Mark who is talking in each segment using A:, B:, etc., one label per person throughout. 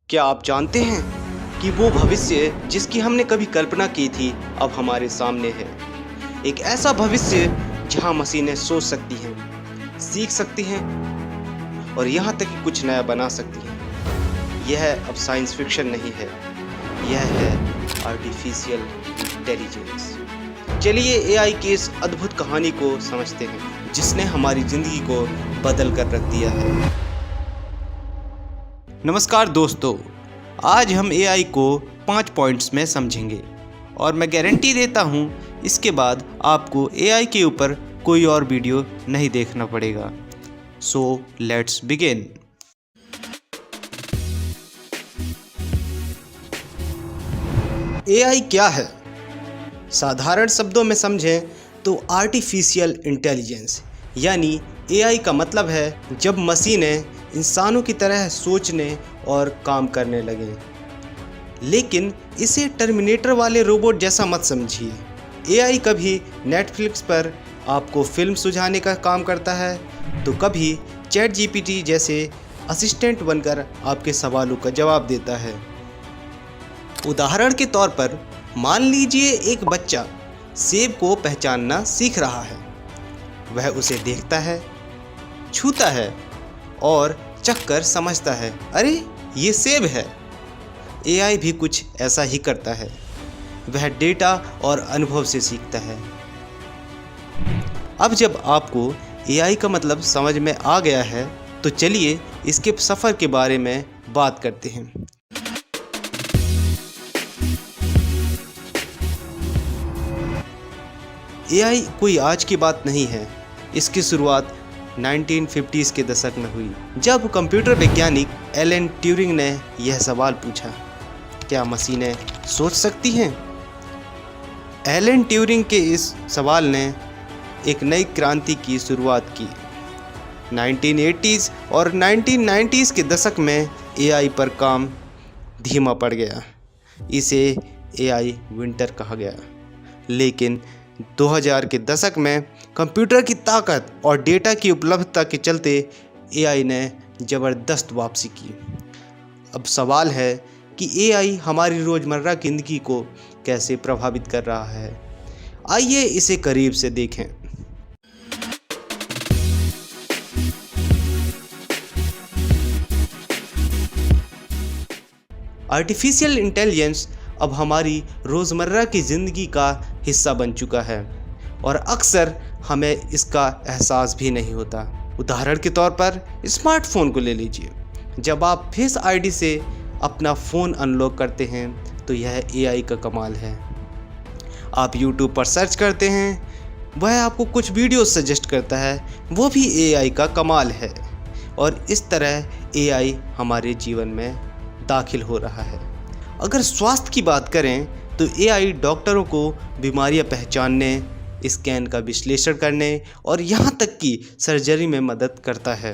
A: क्या आप जानते हैं कि वो भविष्य जिसकी हमने कभी कल्पना की थी अब हमारे सामने है। एक ऐसा भविष्य जहां मशीनें सोच सकती हैं, सीख सकती हैं और यहाँ तक कि कुछ नया बना सकती हैं। यह अब साइंस फिक्शन नहीं है, यह है आर्टिफिशियल इंटेलिजेंस। चलिए एआई की इस अद्भुत कहानी को समझते हैं जिसने हमारी जिंदगी को बदल कर रख दिया है। नमस्कार दोस्तों, आज हम एआई को 5 पॉइंट्स में समझेंगे और मैं गारंटी देता हूँ इसके बाद आपको एआई के ऊपर कोई और वीडियो नहीं देखना पड़ेगा। So let's begin. एआई क्या है? साधारण शब्दों में समझें तो आर्टिफिशियल इंटेलिजेंस यानी एआई का मतलब है जब मशीनें इंसानों की तरह सोचने और काम करने लगें। लेकिन इसे टर्मिनेटर वाले रोबोट जैसा मत समझिए। एआई कभी नेटफ्लिक्स पर आपको फिल्म सुझाने का काम करता है तो कभी चैट जीपीटी जैसे असिस्टेंट बनकर आपके सवालों का जवाब देता है। उदाहरण के तौर पर मान लीजिए एक बच्चा सेब को पहचानना सीख रहा है। वह उसे देखता है, छूता है और चखकर समझता है, अरे ये सेब है। एआई भी कुछ ऐसा ही करता है। वह डेटा और अनुभव से सीखता है। अब जब आपको एआई का मतलब समझ में आ गया है तो चलिए इसके सफ़र के बारे में बात करते हैं। एआई कोई आज की बात नहीं है। इसकी शुरुआत 1950s के दशक में हुई जब कंप्यूटर वैज्ञानिक एलन ट्यूरिंग ने यह सवाल पूछा, क्या मशीनें सोच सकती हैं? एलन ट्यूरिंग के इस सवाल ने एक नई क्रांति की शुरुआत की। 1980s और 1990s के दशक में एआई पर काम धीमा पड़ गया। इसे एआई विंटर कहा गया। लेकिन 2000 के दशक में कंप्यूटर की ताकत और डेटा की उपलब्धता के चलते एआई ने ज़बरदस्त वापसी की। अब सवाल है कि एआई हमारी रोज़मर्रा की ज़िंदगी को कैसे प्रभावित कर रहा है। आइए इसे करीब से देखें। आर्टिफिशियल इंटेलिजेंस अब हमारी रोज़मर्रा की ज़िंदगी का हिस्सा बन चुका है और अक्सर हमें इसका एहसास भी नहीं होता। उदाहरण के तौर पर स्मार्टफ़ोन को ले लीजिए। जब आप फेस आईडी से अपना फ़ोन अनलॉक करते हैं तो यह एआई का कमाल है। आप यूट्यूब पर सर्च करते हैं, वह आपको कुछ वीडियो सजेस्ट करता है, वो भी एआई का कमाल है। और इस तरह एआई हमारे जीवन में दाखिल हो रहा है। अगर स्वास्थ्य की बात करें तो एआई डॉक्टरों को बीमारियां पहचानने, स्कैन का विश्लेषण करने और यहाँ तक कि सर्जरी में मदद करता है।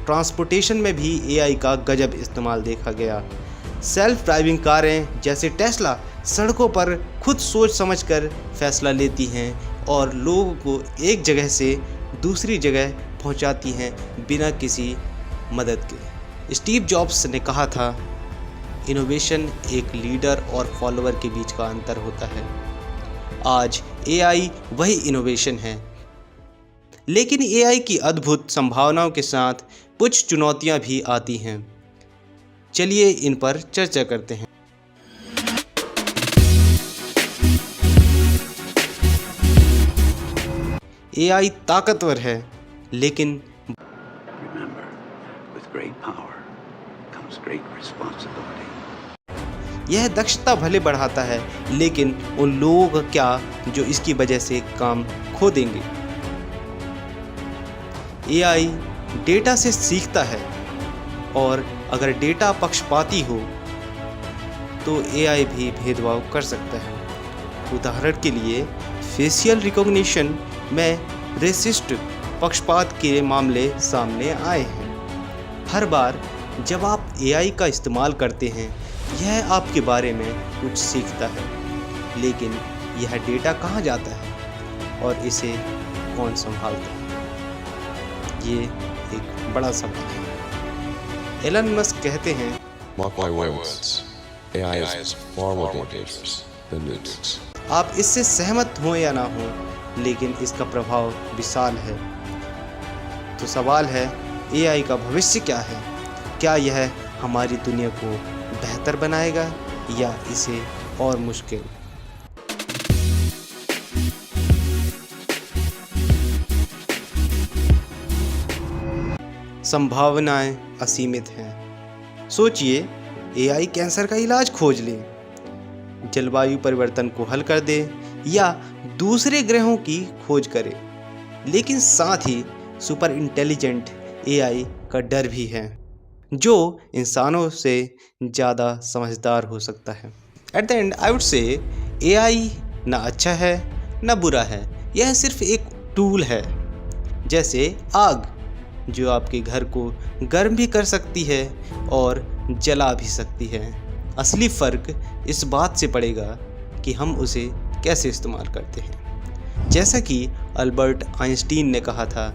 A: ट्रांसपोर्टेशन में भी एआई का गजब इस्तेमाल देखा गया। सेल्फ ड्राइविंग कारें जैसे टेस्ला सड़कों पर खुद सोच समझकर फैसला लेती हैं और लोगों को एक जगह से दूसरी जगह पहुंचाती हैं बिना किसी मदद के। स्टीव जॉब्स ने कहा था, इनोवेशन एक लीडर और फॉलोअर के बीच का अंतर होता है। आज एआई वही इनोवेशन है, लेकिन एआई की अद्भुत संभावनाओं के साथ कुछ चुनौतियां भी आती हैं। चलिए इन पर चर्चा करते हैं। एआई ताकतवर है, लेकिन यह दक्षता भले बढ़ाता है, लेकिन उन लोग क्या जो इसकी वजह से काम खो देंगे। एआई डेटा से सीखता है और अगर डेटा पक्षपाती हो तो एआई भी भेदभाव कर सकता है। उदाहरण के लिए फेशियल रिकॉग्निशन में रेसिस्ट पक्षपात के मामले सामने आए हैं। हर बार जब आप एआई का इस्तेमाल करते हैं यह आपके बारे में कुछ सीखता है, लेकिन यह डेटा कहाँ जाता है और इसे कौन संभालता है, ये एक बड़ा सवाल है। एलन मस्क कहते हैं,
B: Mark my words, AI is far more dangerous than nukes.
A: आप इससे सहमत हो या ना हो, लेकिन इसका प्रभाव विशाल है। तो सवाल है, एआई का भविष्य क्या है? क्या यह हमारी दुनिया को बेहतर बनाएगा या इसे और मुश्किल? संभावनाएं असीमित हैं। सोचिए, एआई कैंसर का इलाज खोज ले, जलवायु परिवर्तन को हल कर दे या दूसरे ग्रहों की खोज करे। लेकिन साथ ही सुपर इंटेलिजेंट एआई का डर भी है, जो इंसानों से ज़्यादा समझदार हो सकता है। At the and I would say AI ना अच्छा है ना बुरा है, यह सिर्फ एक टूल है। जैसे आग, जो आपके घर को गर्म भी कर सकती है और जला भी सकती है। असली फ़र्क इस बात से पड़ेगा कि हम उसे कैसे इस्तेमाल करते हैं। जैसा कि अल्बर्ट आइंस्टीन ने कहा था,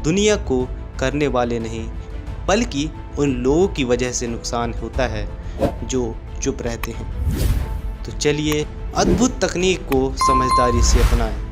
A: दुनिया को करने वाले नहीं, बल्कि उन लोगों की वजह से नुकसान होता है जो चुप रहते हैं। तो चलिए अद्भुत तकनीक को समझदारी से अपनाएं।